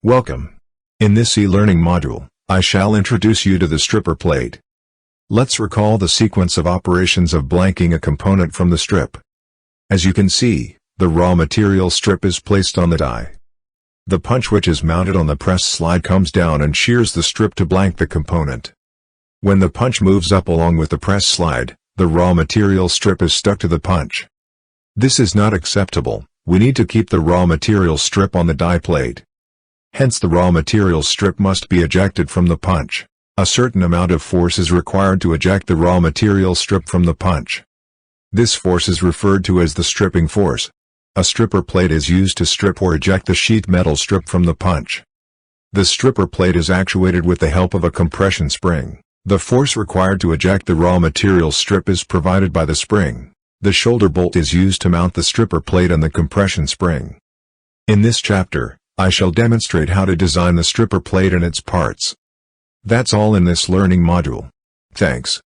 Welcome. In this e-learning module, I shall introduce you to the stripper plate. Let's recall the sequence of operations of blanking a component from the strip. As you can see, the raw material strip is placed on the die. The punch which is mounted on the press slide comes down and shears the strip to blank the component. When the punch moves up along with the press slide, the raw material strip is stuck to the punch. This is not acceptable. We need to keep the raw material strip on the die plate. Hence the raw material strip must be ejected from the punch. A certain amount of force is required to eject the raw material strip from the punch. This force is referred to as the stripping force. A stripper plate is used to strip or eject the sheet metal strip from the punch. The stripper plate is actuated with the help of a compression spring. The force required to eject the raw material strip is provided by the spring. The shoulder bolt is used to mount the stripper plate and the compression spring. In this chapter, I shall demonstrate how to design the stripper plate and its parts. That's all in this learning module. Thanks.